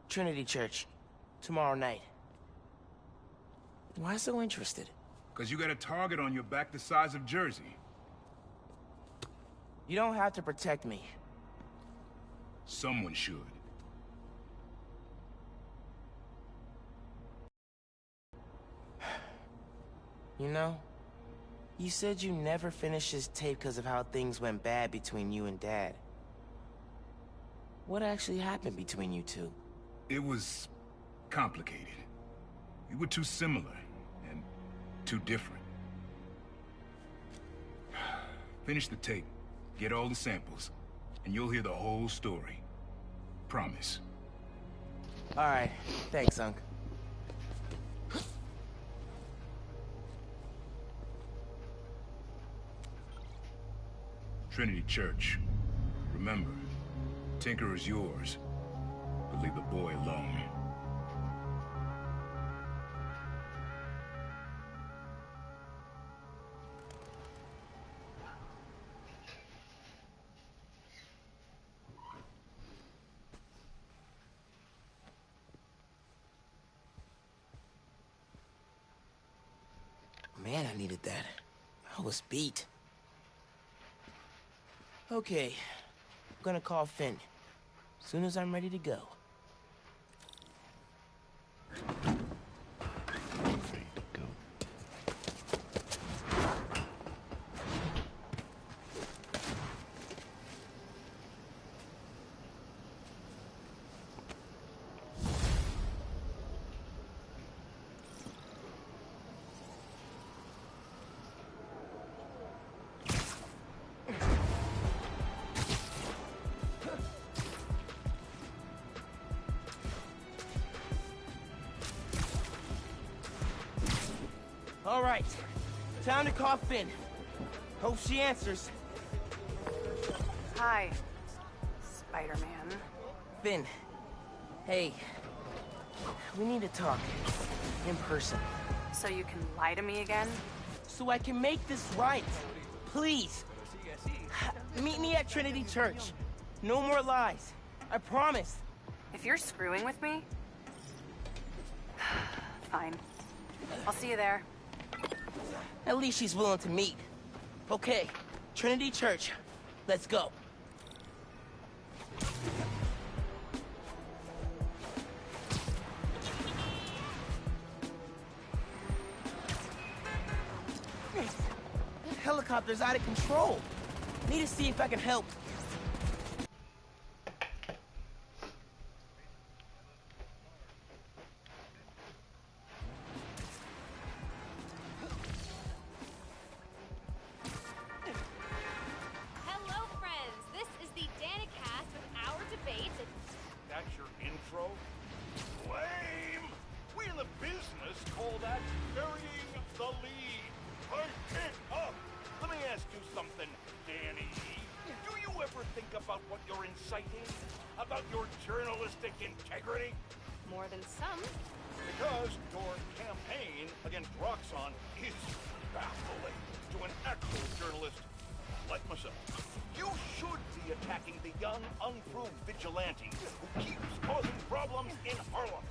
Trinity Church. Tomorrow night. Why so interested? Because you got a target on your back the size of Jersey. You don't have to protect me. Someone should. You know, you said you never finished this tape because of how things went bad between you and Dad. What actually happened between you two? It was complicated. We were too similar and too different. Finish the tape, get all the samples, and you'll hear the whole story. Promise. All right, thanks, Unc. Trinity Church. Remember, Tinker is yours, but leave the boy alone. Man, I needed that. I was beat. Okay, I'm gonna call Finn. As soon as I'm ready to go. All right, time to call Finn. Hope she answers. Hi, Spider-Man. Finn, hey, we need to talk in person. So you can lie to me again? So I can make this right. Please. Meet me at Trinity Church. No more lies. I promise. If you're screwing with me... Fine. I'll see you there. At least she's willing to meet. Okay, Trinity Church. Let's go. The helicopter's out of control. Need to see if I can help. About your journalistic integrity? More than some. Because your campaign against Roxxon is baffling to an actual journalist like myself. You should be attacking the young, unproved vigilante who keeps causing problems in Harlem.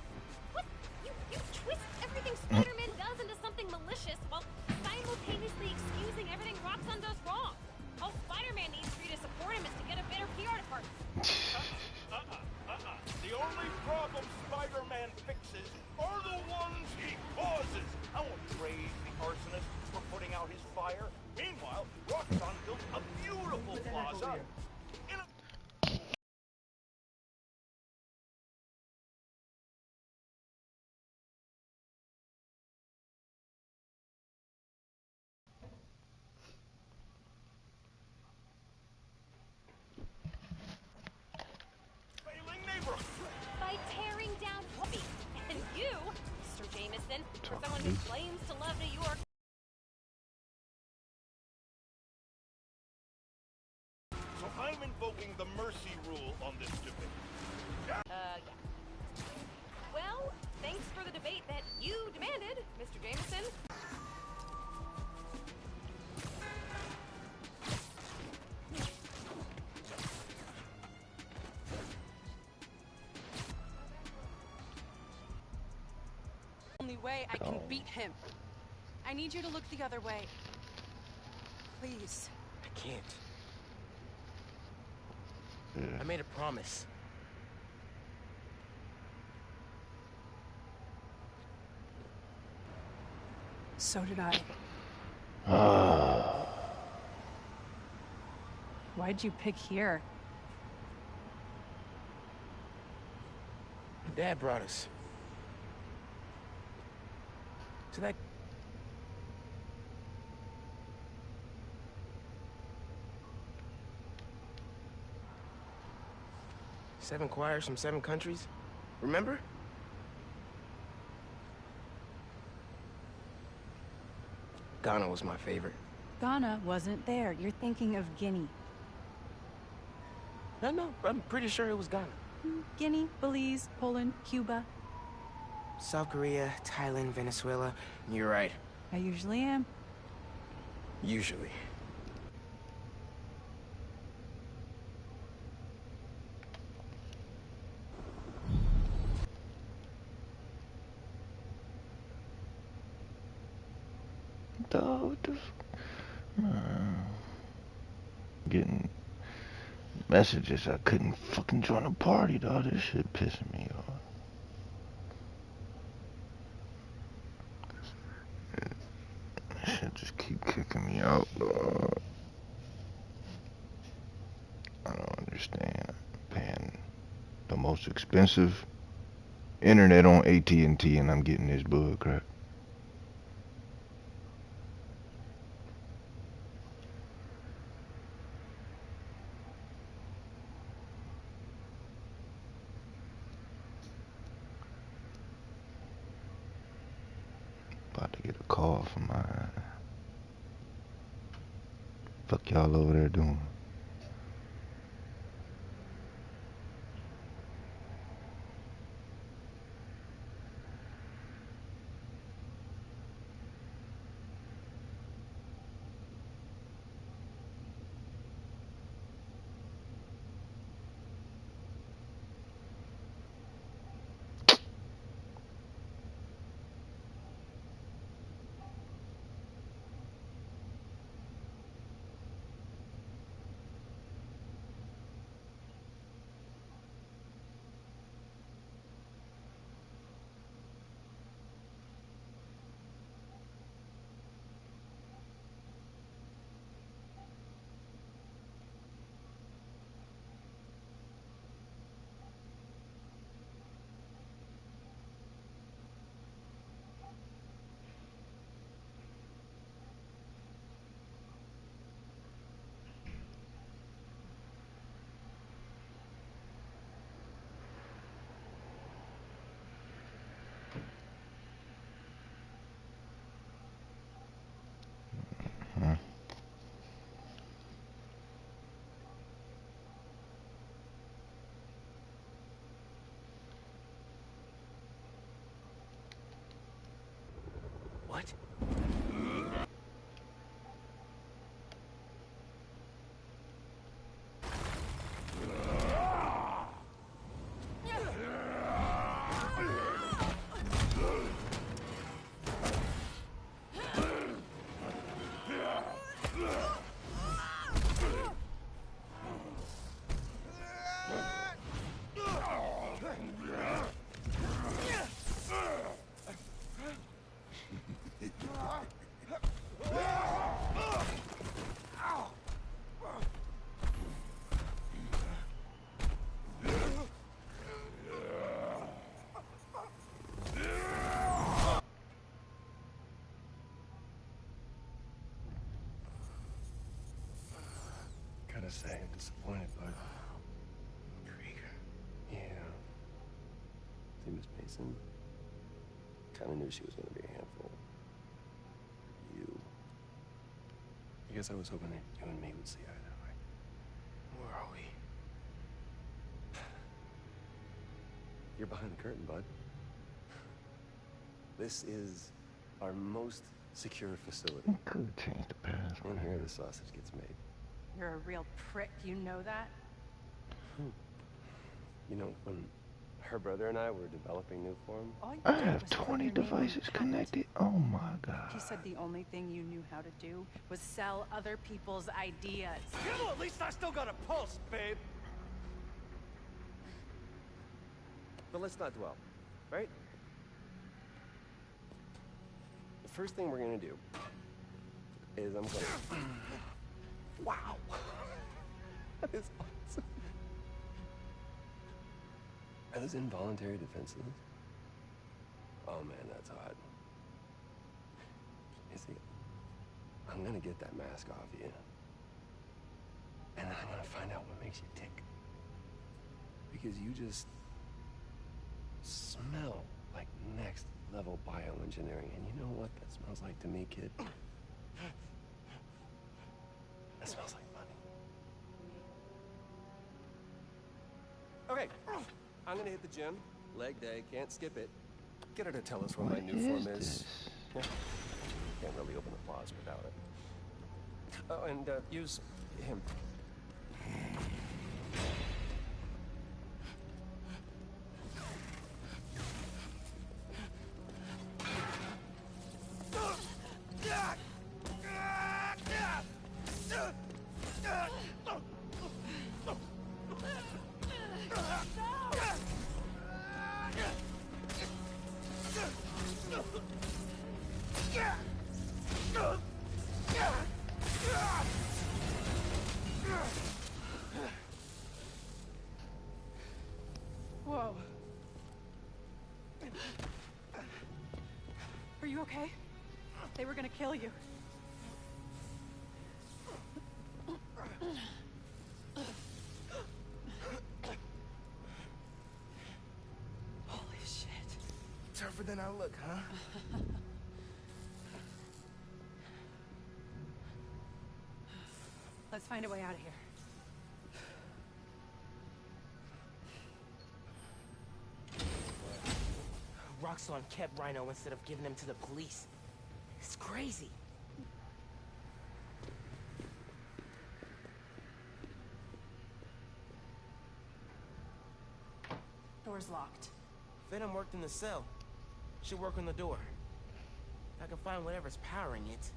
What? You twist everything Spider-Man does into something malicious while simultaneously excusing everything Roxxon does wrong. All Spider-Man needs for you to support him is to get a better PR department. The only problem Spider-Man fixes are the ones he causes. I won't praise the arsonist for putting out his fire. Meanwhile, Roxxon built a beautiful plaza. By tearing down Whoopi. And you, Mr. Jameson, are someone who claims to love New York. So I'm invoking the mercy rule on this debate. Yeah. Well, thanks for the debate that you demanded, Mr. Jameson. only way I can beat him. I need you to look the other way. Please. I can't. I made a promise. So did I. Why'd you pick here? Dad brought us. To that... Seven choirs from 7 countries. Remember? Ghana was my favorite. Ghana wasn't there. You're thinking of Guinea. No, I'm pretty sure it was Ghana. Guinea, Belize, Poland, Cuba. South Korea, Thailand, Venezuela. You're right. I usually am. Usually. Dog, getting messages I couldn't fucking join a party, dog. This shit pissing me off. This shit just keep kicking me out, dog. I don't understand. I'm paying the most expensive internet on AT&T and I'm getting this bug crap. About to get a call from my... Fuck y'all over there doing? What? Gotta say, I'm disappointed, bud. Krieger. Yeah. See, Miss Mason? Kinda knew she was gonna be a handful. You. I guess I was hoping that you and me would see eye to eye. Where are we? You're behind the curtain, bud. This is our most secure facility. Could change the password. In here, the sausage gets made. You're a real prick, you know that? You know, when Her brother and I were developing new form. All you I did have was put 20 your name on devices the patent. connected. Oh my god. He said the only thing you knew how to do was sell other people's ideas. Yeah, well, at least I still got a pulse, babe. But let's not dwell, right? The first thing we're gonna do is I'm gonna... Wow! That is awesome. Are those involuntary defenses? Oh man, that's hot. You see, I'm gonna get that mask off you. And then I'm gonna find out what makes you tick. Because you just smell like next level bioengineering. And you know what that smells like to me, kid? That smells like money. Okay, I'm gonna hit the gym. Leg day, can't skip it. Get her to tell us where my new form is. Yeah. Can't really open the closet without it. Oh, and use him. Whoa. Are you okay? They were gonna kill you. Holy shit. Tougher than I look, huh? Let's find a way out of here. Roxxon kept Rhino instead of giving him to the police. It's crazy. Door's locked. Venom worked in the cell. Should work on the door. If I can find whatever's powering it.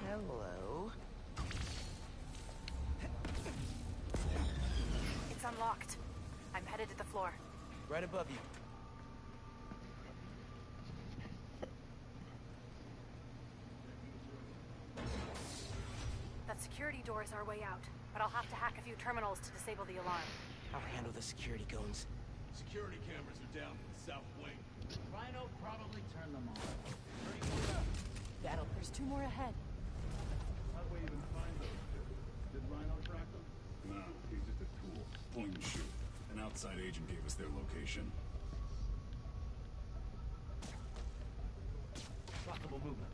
Hello. It's unlocked. I'm headed to the floor. Right above you. That security door is our way out, but I'll have to hack a few terminals to disable the alarm. I'll handle the security goons. Security cameras are down in the south wing. Rhino probably turned them on. That'll... There's 2 more ahead. How'd we even find those two? Did Rhino track them? No, he's just a tool. Point and shoot. An outside agent gave us their location. Lockable movement.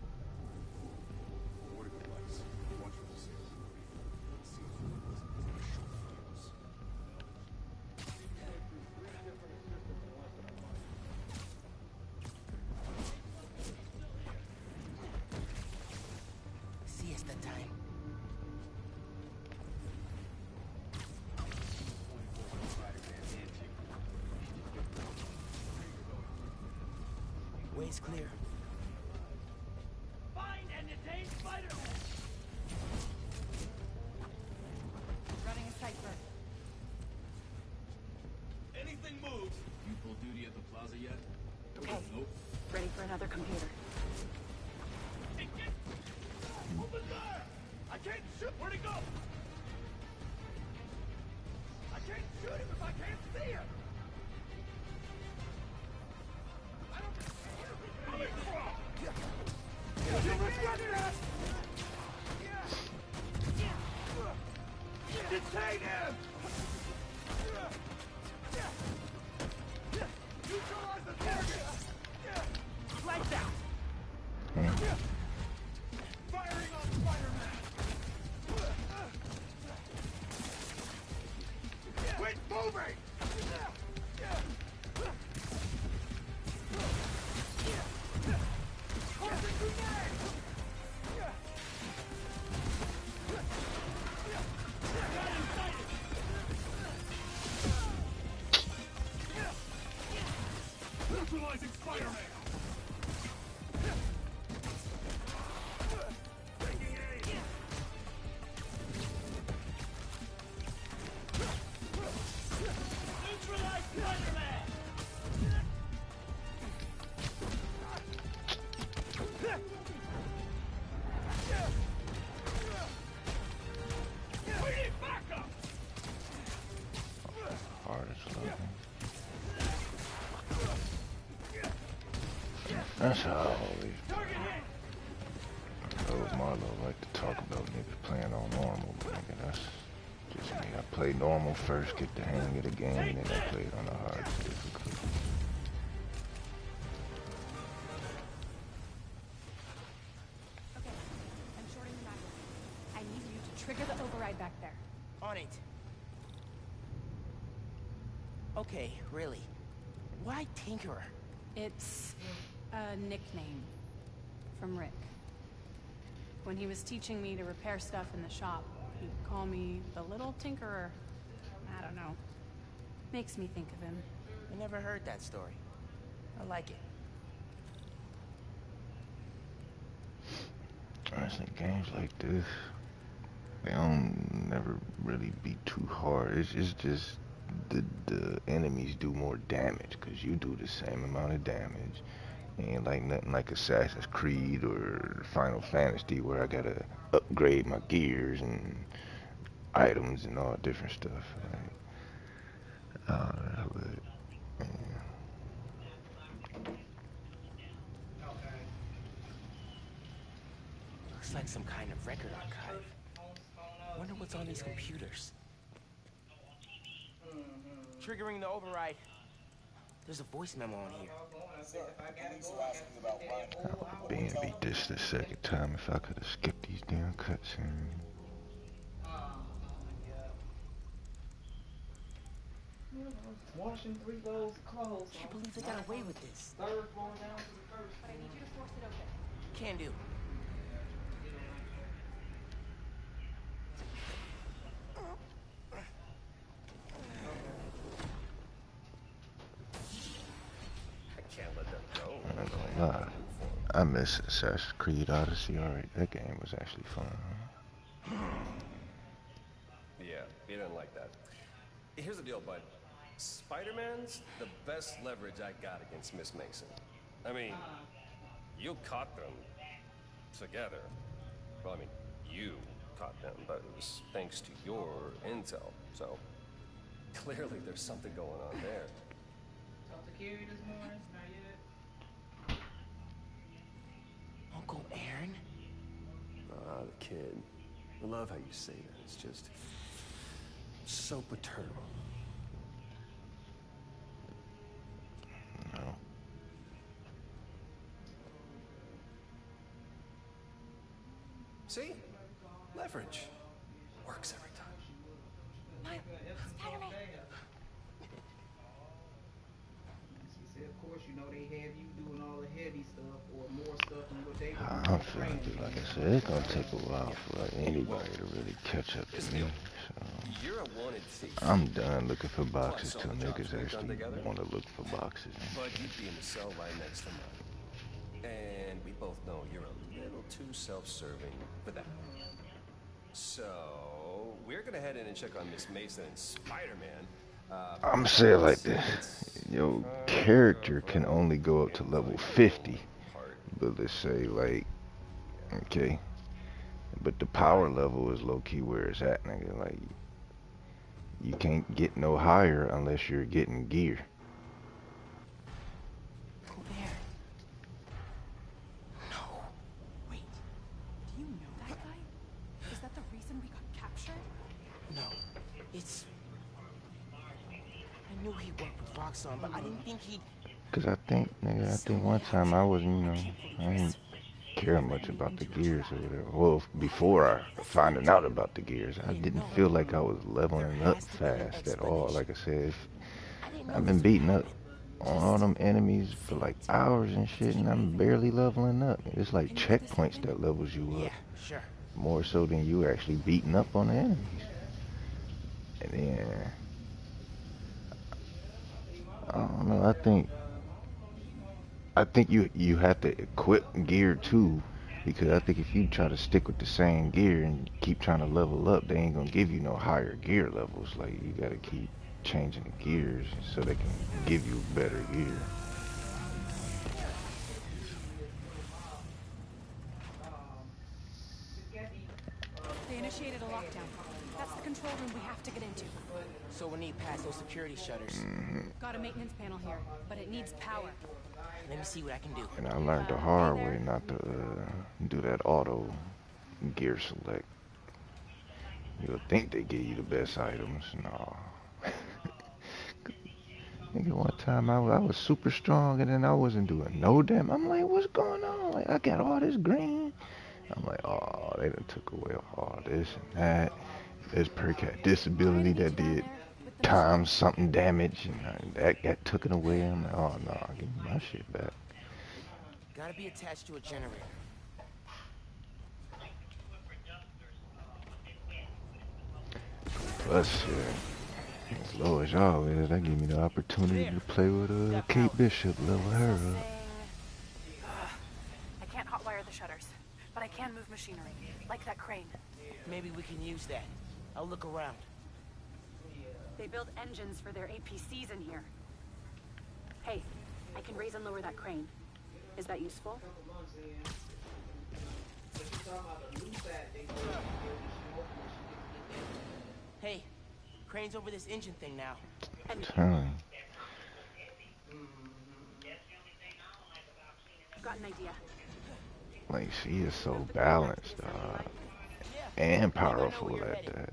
Forward device. Watch for the safe. Let's see if it was a short fuse. Siesta time. Highway's clear. Find and detain Spider-Man! Running a cipher. Anything moves. You full duty at the plaza yet? Okay. Nope. Ready for another computer. Over there! I can't shoot! Where'd he go? I can't shoot him if I can't see him! I don't... Where's he coming from? You regret that! Detain him! Neutralize the target! Lights out! Firing on Spider-Man! Quit moving! Tossing grenade! Neutralizing Spider-Man! Neutralize Spider-Man! We need backup! Hardest looking. That's how I always Marlo like to talk about niggas playing on normal, but nigga, that's just me. I play normal first, get the hang of the game, and then I play it on the hardest difficulty. Okay, I'm shorting the magazine. I need you to trigger the override back there. On it. Okay, really. Why Tinkerer? It's a nickname from Rick. When he was teaching me to repair stuff in the shop, he'd call me the Little Tinkerer. I don't know. Makes me think of him. I never heard that story. I like it. I think games like this, they don't never really be too hard. It's just the enemies do more damage because you do the same amount of damage. Ain't like nothing like Assassin's Creed or Final Fantasy where I gotta upgrade my gears and items and all different stuff. Like, but, Looks like some kind of record archive. Wonder what's on these computers. Triggering the override. There's a voice memo on here. being beat this the second time if I could have skipped these damn cutscenes. Washing 3 loads of clothes. Can't believe they got away with this. Third floor down to the first. But I need you to force it open. Can do. I'm not gonna lie. I miss Assassin's Creed Odyssey already. That game was actually fun. Yeah, he didn't like that. Here's the deal, bud. Spider-Man's the best leverage I got against Miss Mason. I mean, you caught them together. Well, I mean, you caught them, but it was thanks to your intel. So, clearly there's something going on there. Talked to Carrie this morning. Not yet. Uncle Aaron? Ah, the kid. I love how you say that. It's just so paternal. No. See? Leverage. Works every time. Spider-Man! She said, of course, you know, they have you doing all the heavy stuff or more stuff than what they were I'm feeling it, like I said, it's gonna take a while for like, anybody to really catch up to me. So You're a wanted thief. I'm done looking for boxes till niggas actually want to look for boxes. But you'd be in the cell right next to mine. And we both know you're a little too self-serving for that. So, we're gonna head in and check on Miss Mason and Spider-Man. I'm saying like this. Your character can only go up to level 50. But let's say like, okay. But the power level is low key where it's at, nigga. Like, you can't get no higher unless you're getting gear. Go there. No. Wait. Do you know that guy? Is that the reason we got captured? No. It's... I knew he worked with Roxxon, but I didn't think he'd... Cause I think, nigga, I think one time I was, you know, I didn't care much about the gears or whatever. Well, before I finding out about the gears, I didn't feel like I was leveling up fast at all. Like I said, I've been beating up on all them enemies for like hours and shit, and I'm barely leveling up. It's like checkpoints that levels you up. Yeah, sure. More so than you actually beating up on the enemies. And then, I don't know, I think you have to equip gear too, because I think if you try to stick with the same gear and keep trying to level up, they ain't gonna give you no higher gear levels. Like, you gotta keep changing the gears so they can give you better gear. They initiated a lockdown. That's the control room we have to get into. So we need past those security shutters. Got a maintenance panel here, but it needs power. Let me see what I can do. And I learned the hard way not to do that auto gear select. You'll think they give you the best items. No. Nigga, one time I was super strong and then I wasn't doing no damn. I'm like, what's going on? Like, I got all this green. I'm like, oh, they done took away all this and that. This perk had disability that did times something damage, and that got taken away. I'm like, oh no, give me my shit back. Gotta be attached to a generator. Plus, shit, as low as y'all is, that give me the opportunity to play with Kate Bishop, level her up. I can't hotwire the shutters, but I can move machinery, like that crane. Maybe we can use that. I'll look around. They build engines for their APCs in here. Hey, I can raise and lower that crane. Is that useful? Hey, crane's over this engine thing now. Turn. Got an idea. Like, she is so balanced, and powerful at that.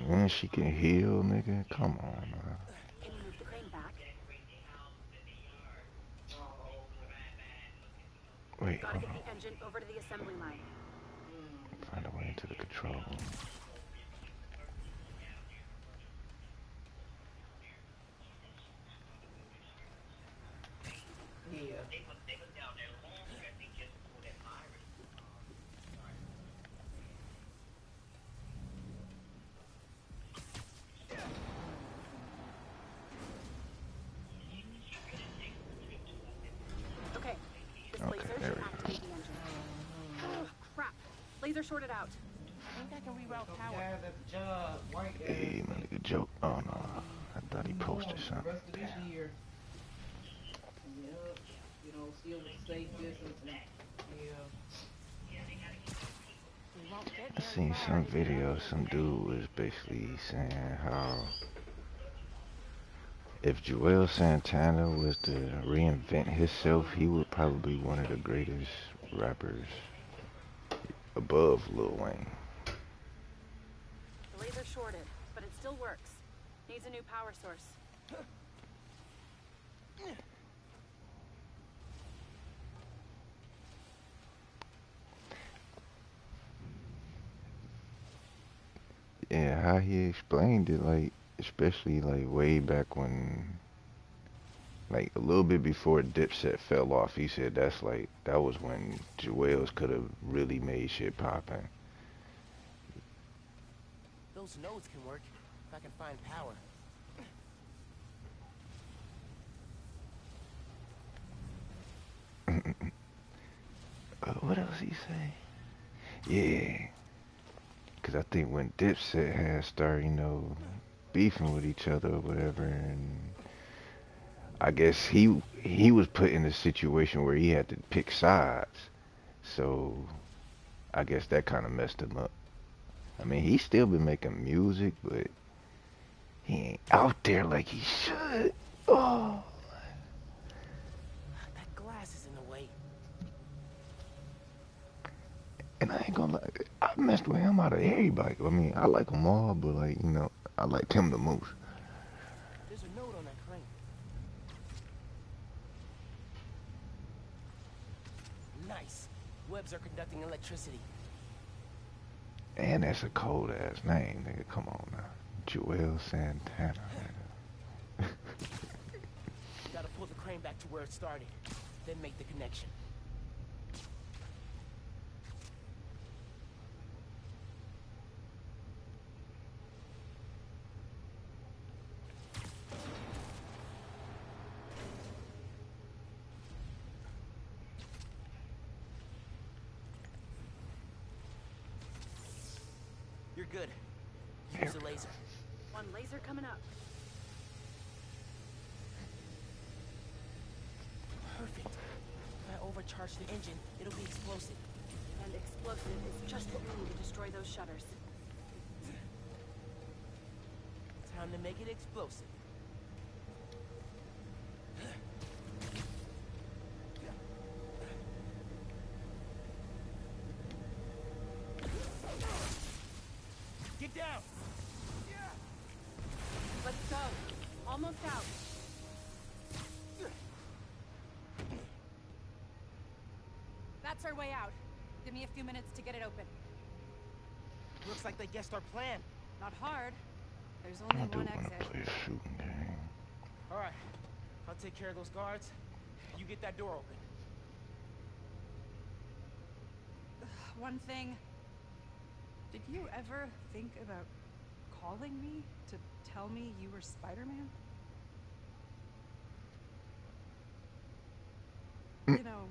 And she can heal, nigga. Come on, man. Can you move the crane back? Wait, Gotta hold get on. the engine over to the assembly line. Find a way into the control room. Yeah. Okay, this Okay, laser there should we go. activate the engine. Oh, crap. Laser shorted out. I think I can reroute power. Guys at the job, white guys. Hey, my nigga joke. Oh no, I thought he posted The something. rest of this Damn. year. Yep. You know, still with safe distance. And, yeah. We won't get I very seen far some if we video, don't some move dude was basically saying how if Joel Santana was to reinvent himself, he would probably be one of the greatest rappers above Lil Wayne. The laser shorted, but it still works. Needs a new power source. Yeah, how he explained it, like, especially like way back when, like a little bit before Dipset fell off, he said that was when Joel's could have really made shit poppin'. Those nodes can work, if I can find power. What else he say? Yeah. Because I think when Dipset had started, you know, beefing with each other or whatever, and I guess he was put in a situation where he had to pick sides. So I guess that kind of messed him up. I mean, he's still been making music, but he ain't out there like he should. Oh. That glass is in the way. And I ain't gonna lie, I messed with him out of everybody. I mean, I like them all, but like, you know, I liked him the most. There's a note on that crane. Nice. Webs are conducting electricity. And that's a cold ass name, nigga. Come on now. Joel Santana. Gotta pull the crane back to where it started, then make the connection. You're good. Use the laser. One laser coming up. Perfect. If I overcharge the engine, it'll be explosive. And explosive is just what we need to destroy those shutters. Time to make it explosive. Get down! Let's go. Almost out. That's our way out. Give me a few minutes to get it open. Looks like they guessed our plan. Not hard. There's I only do one want to exit. play a shooting game. Alright. I'll take care of those guards. You get that door open. One thing. Did you ever think about calling me to tell me you were Spider-Man? You know,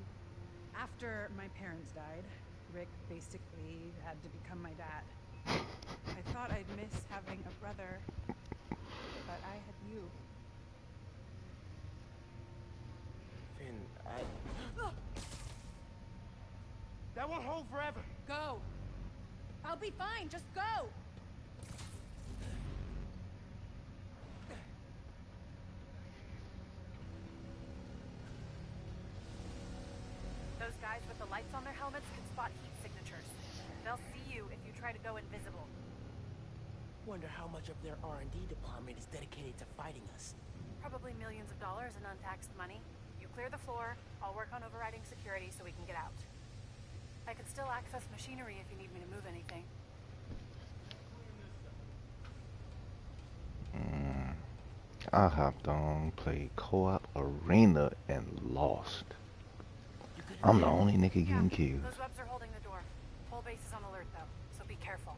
after my parents died, Rick basically had to become my dad. I thought I'd miss having a brother, but I had you. Finn, that won't hold forever. Go! I'll be fine, just go! Those guys with the lights on their helmets can spot heat signatures. They'll see you if you try to go invisible. Wonder how much of their R&D department is dedicated to fighting us. Probably millions of dollars in untaxed money. You clear the floor, I'll work on overriding security so we can get out. I can still access machinery if you need me to move anything. I hopped on, played co-op arena, and lost. I'm the only nigga getting killed. Those webs are holding the door. Whole base is on alert though, so be careful.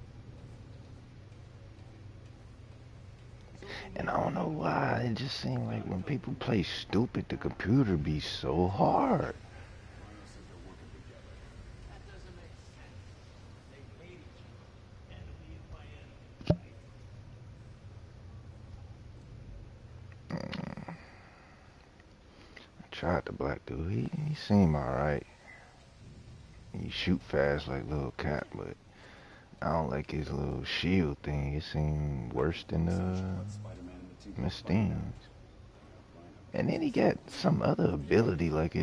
And I don't know why, it just seemed like when people play stupid, the computer be so hard. Tried the black dude. He seemed alright. He shoot fast like Lil Cap, but I don't like his little shield thing. It seemed worse than Mystine's. And then he got some other ability like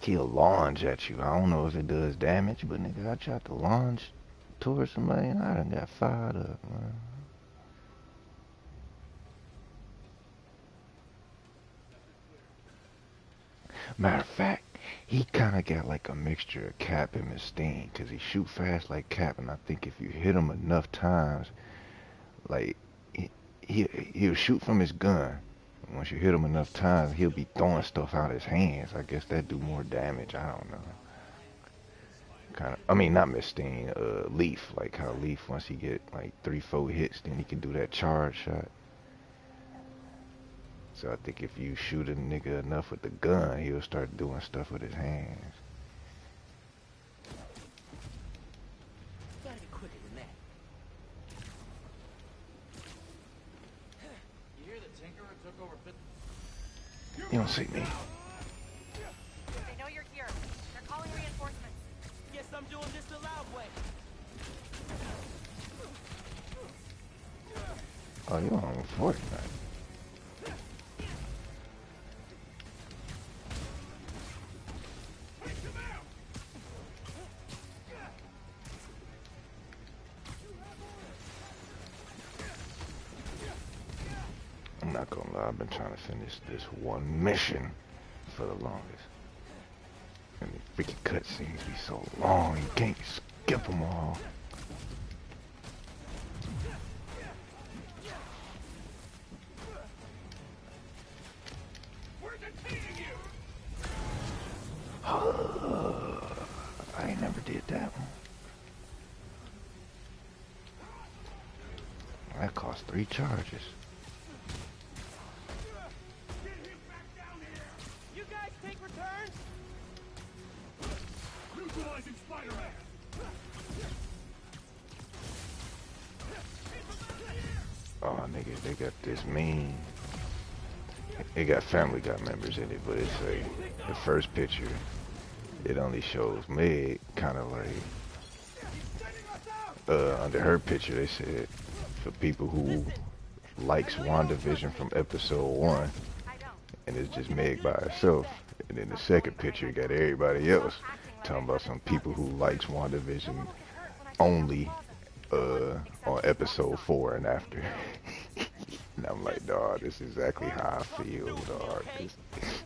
he'll launch at you. I don't know if it does damage, but nigga, I tried to launch towards somebody and I done got fired up, man. Matter of fact, he kind of got like a mixture of Cap and Mystine, because he shoot fast like Cap, and I think if you hit him enough times, like, he'll shoot from his gun. Once you hit him enough times, he'll be throwing stuff out his hands. I guess that do more damage, I don't know. Kind of, I mean, not Miss Steen, Leaf. Like how Leaf, once he get like 3-4 hits, then he can do that charge shot. So I think if you shoot a nigga enough with the gun, he'll start doing stuff with his hands. Gotta be quicker than that. You hear the Tinkerer took over 50... You don't see me. They know you're here. They're calling reinforcements. Guess I'm doing this the loud way. Oh, you on Fortnite? I'm not gonna lie, I've been trying to finish this one mission for the longest. And the freaking cutscenes be so long, you can't skip them all. I ain't never did that one. That cost 3 charges. You guys take returns? Neutralizing Spider-Man! Oh, nigga, they got this mean. It got Family Guy members in it, but it's like the first picture. It only shows Meg, kind of like. Under her picture, they said for people who likes WandaVision from episode 1, and it's just Meg by herself. And then the second picture got everybody else talking about some people who likes WandaVision only on episode 4 and after. And I'm like, dawg, this is exactly how I feel, dawg.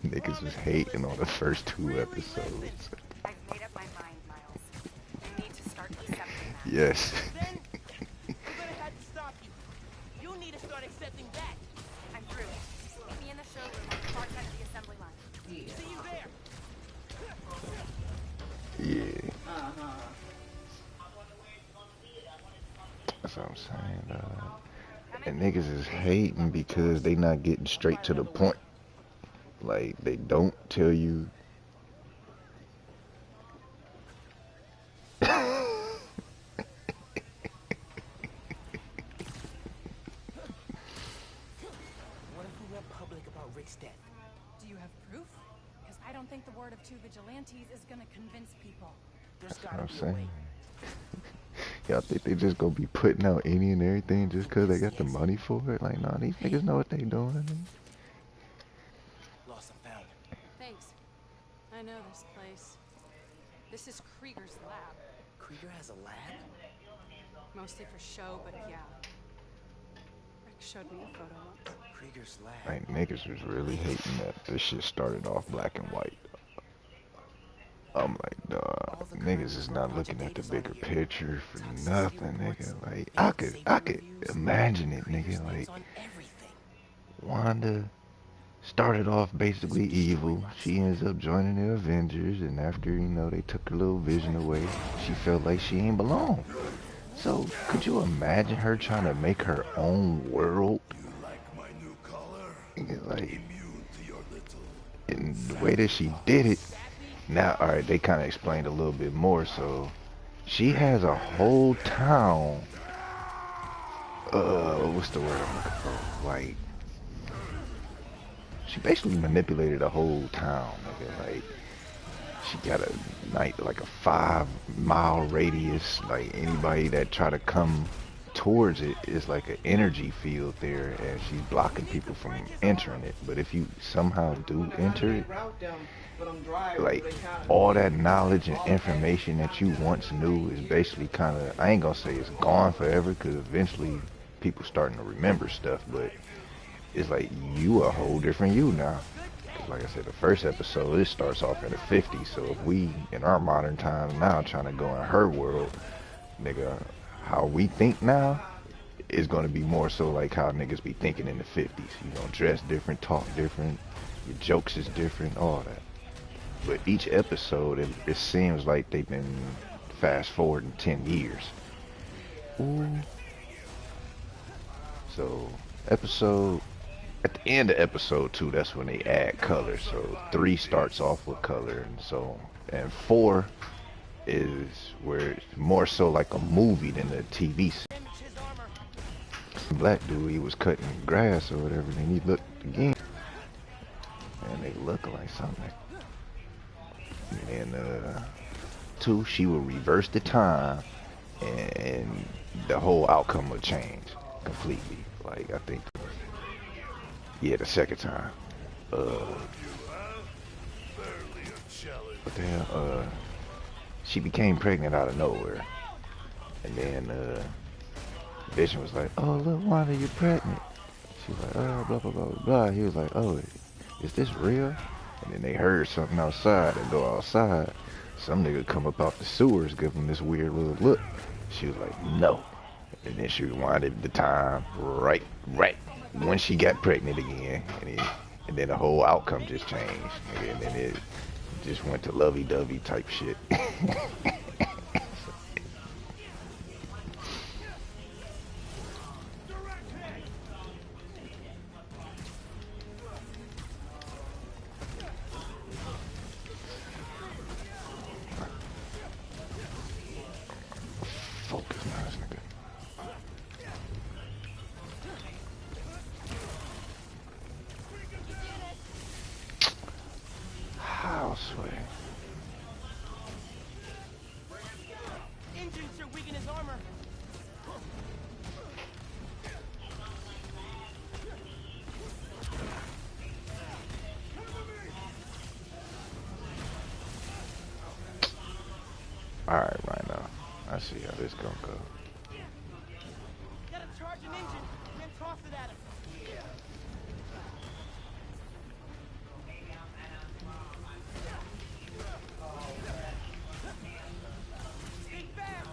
Niggas was hating on the first 2 episodes. I've made up my mind, Miles. You need to start accepting that. Yes. Then we're gonna have to stop you. You need to start accepting that. I'm through. Meet me in the showroom on the far side of the assembly line. See you there. Yeah. Uh-huh. That's what I'm saying, dawg. And niggas is hating because they not getting straight to the point. Like, they don't tell you. What if we went public about Rick's death? Do you have proof? Because I don't think the word of 2 vigilantes is gonna convince people. There's That's what gotta I'm be a saying. way. Y'all think they just gonna be putting out any and everything just cause they got the money for it? Like, nah, these niggas know what they doing. Lost and found. Thanks. I know this place. This is Krieger's lab. Krieger has a lab? Mostly for show, but yeah. Rick showed me a photo once. Krieger's lab. Like, niggas was really hating that this shit started off black and white. I'm like, dawg, niggas is not looking at the bigger picture for nothing, nigga. Like, I could imagine it, nigga. Like, Wanda started off basically evil. She ends up joining the Avengers, and after, you know, they took her little vision away, she felt like she ain't belong. So, could you imagine her trying to make her own world? Like, and the way that she did it, now, alright, they kind of explained a little bit more, so she has a whole town, what's the word I'm looking for, like, she basically manipulated a whole town, nigga, like, she got a night, like a 5-mile radius, like, anybody that try to come towards it is like an energy field there, and she's blocking people from entering it, but if you somehow do enter it, like, all that knowledge and information that you once knew is basically kind of, I ain't gonna say it's gone forever, because eventually people starting to remember stuff, but it's like you a whole different you now. Cause like I said, the first episode, it starts off in the 50s, so if we, in our modern times now, trying to go in her world, nigga, how we think now is gonna be more so like how niggas be thinking in the 50s. You know, dress different, talk different, your jokes is different, all that. But each episode, it seems like they've been fast forward in 10 years. Ooh. So at the end of episode 2, that's when they add color. So 3 starts off with color, and 4 is where it's more so like a movie than a TV series. Black dude, he was cutting grass or whatever, and he looked again, and they look like something. And 2, she will reverse the time, and the whole outcome will change completely. Like, I think, yeah, the second time. What the hell? She became pregnant out of nowhere, and then Vision was like, "Oh, look, Wanda, you're pregnant." She was like, "Oh, blah blah blah blah blah." He was like, "Oh, is this real?" And then they heard something outside and go outside. Some nigga come up out the sewers, give him this weird little look. She was like, "No." And then she rewinded the time right when she got pregnant again, and then the whole outcome just changed, and then it just went to lovey-dovey type shit. Focus, nice nigga. How swear. Engine should weaken his armor. Alright, right now. I see how this gonna go. Gotta charge an engine, then toss it at him. Stay fast.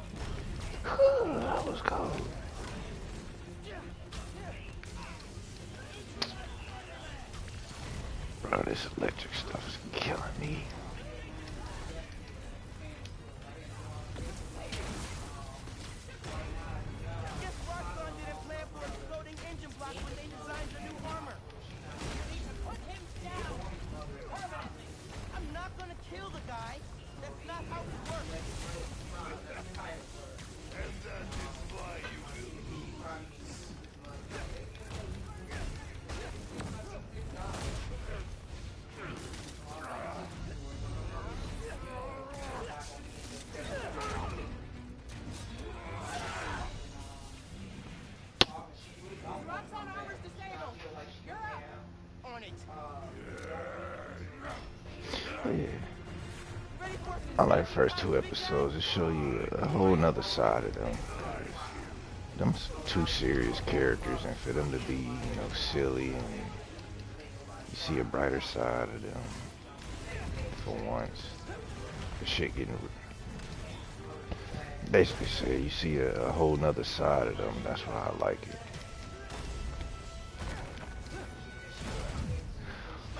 That was cold. Bro, this electric stuff is killing me. Guess Roxxon didn't plan for exploding engine block when they designed the new armor. You need to put him down permanently. I'm not gonna kill the guy. That's not how it works. And that is why you will lose. Roxxon armor's disabled. You're up. On it. Yeah. Ready for it. I like the first 2 episodes. It show you a whole nother side of them. Them 2 serious characters, and for them to be, silly, and you see a brighter side of them for once. The shit getting basically say you see a whole nother side of them. That's why I like it.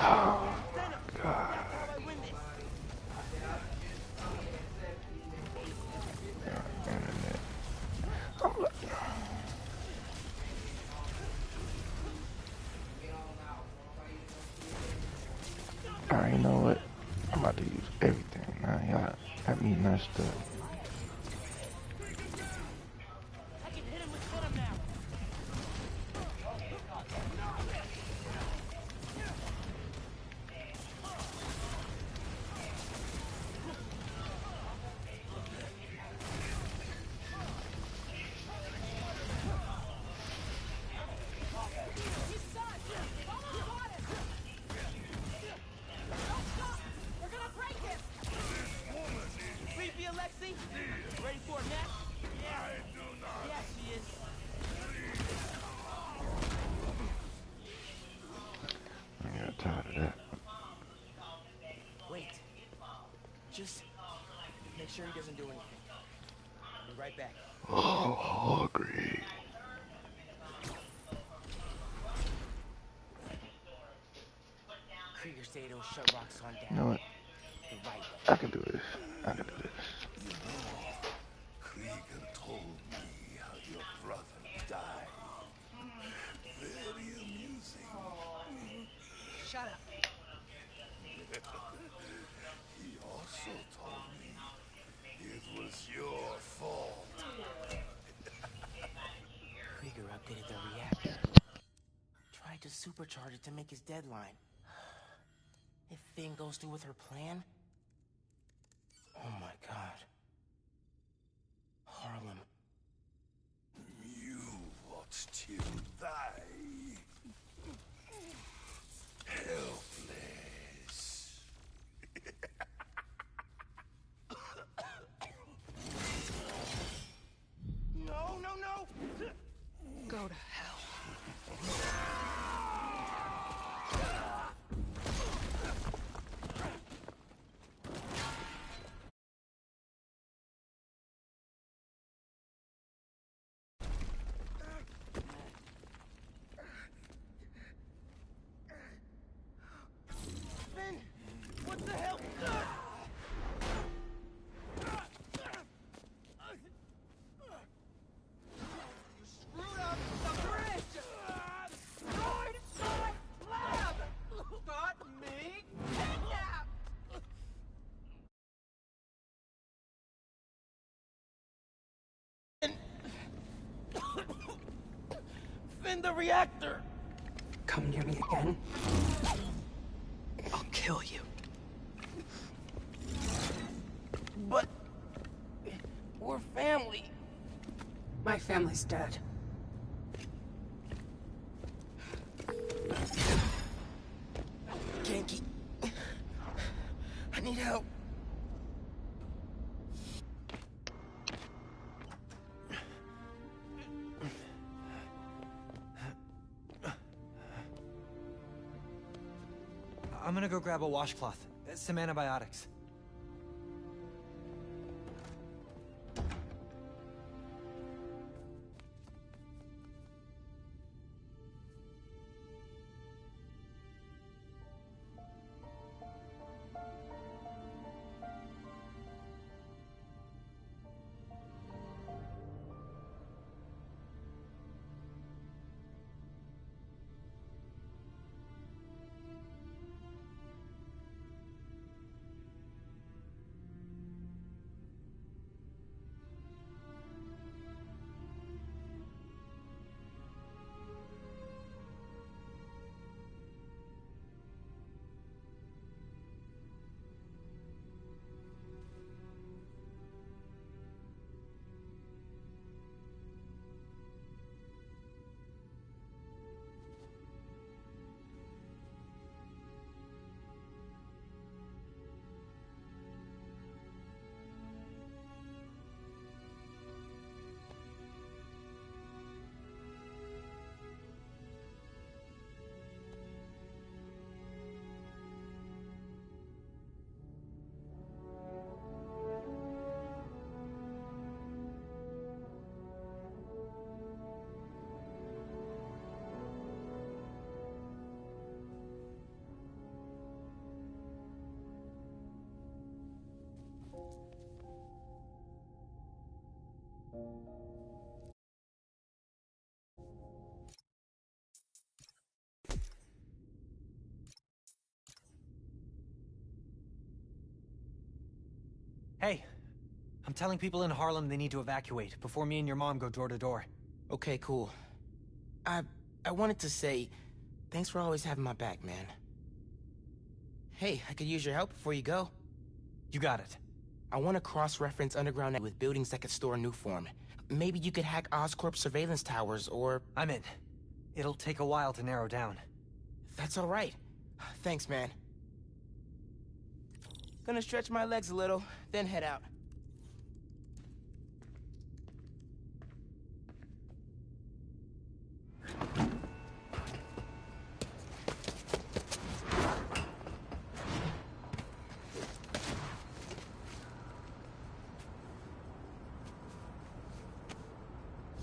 Oh God. Internet. Alright, you know what? I'm about to use everything. Now y'all got me messed up. I can hit him with venom now. We're gonna break him! Sleepy Alexi? Ready for a nap? Yeah, she is. I got tired of that. Wait. Just make sure he doesn't do anything. Be right back. Oh, agree. Krieger said it'll shut Roxxon down. You know what? You're right. I can do this. I can do this. Shut up. He also told me it was your fault. Krieger updated the reactor. Tried to supercharge it to make his deadline. If Finn goes through with her plan... Oh my god. Harlem. You watched him die. Helpless. No, no, no! Go to hell. Finn! What the hell? You screwed up the bridge! Destroyed my lab! Got me kidnapped! Finn, the reactor! Come near me again. I'll kill you. But... we're family. My family's dead. Genki. I need help. I'm gonna go grab a washcloth, some antibiotics. Hey, I'm telling people in Harlem they need to evacuate before me and your mom go door to door. Okay, cool. I wanted to say, thanks for always having my back, man. Hey, I could use your help before you go. You got it. I want to cross-reference Underground with buildings that could store Nuform. Maybe you could hack Oscorp's surveillance towers, or... I'm in. It'll take a while to narrow down. That's all right. Thanks, man. Gonna stretch my legs a little, then head out.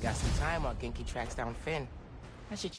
Got some time while Genki tracks down Finn. I should...